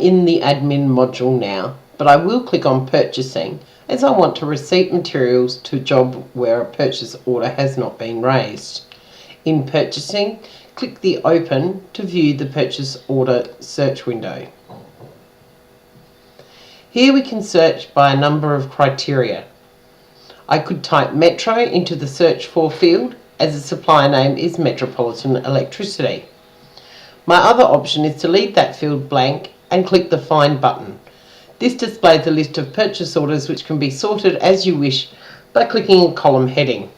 in the admin module now, but I will click on purchasing as I want to receipt materials to a job where a purchase order has not been raised. In purchasing, click the open to view the purchase order search window. Here we can search by a number of criteria. I could type Metro into the search for field as the supplier name is Metropolitan Electricity. My other option is to leave that field blank and click the Find button. This displays a list of purchase orders which can be sorted as you wish by clicking a column heading.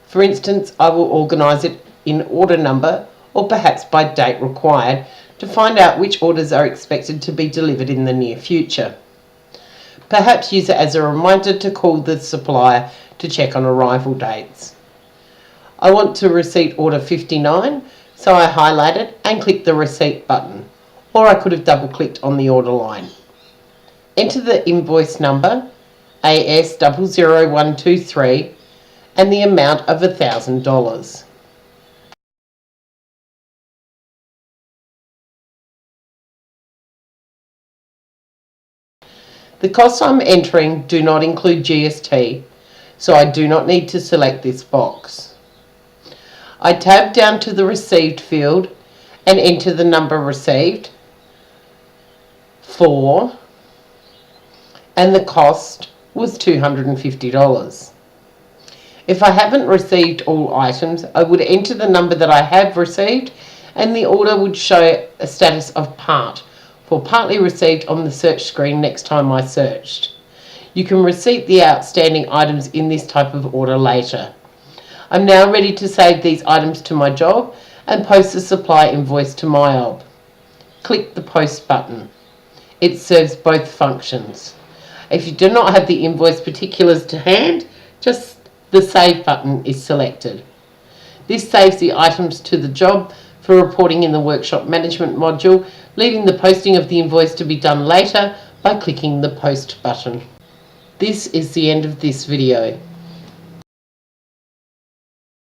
For instance, I will organise it in order number or perhaps by date required to find out which orders are expected to be delivered in the near future. Perhaps use it as a reminder to call the supplier to check on arrival dates. I want to receipt order 59, so I highlight it and click the receipt button, or I could have double clicked on the order line. Enter the invoice number AS00123 and the amount of $1,000. The costs I'm entering do not include GST, so I do not need to select this box. I tab down to the received field and enter the number received, 4, and the cost was $250. If I haven't received all items, I would enter the number that I have received and the order would show a status of part for partly received on the search screen next time I searched. You can receipt the outstanding items in this type of order later. I'm now ready to save these items to my job and post the supply invoice to MYOB. Click the Post button. It serves both functions. If you do not have the invoice particulars to hand, just the Save button is selected. This saves the items to the job for reporting in the Workshop Management module, leaving the posting of the invoice to be done later by clicking the Post button. This is the end of this video.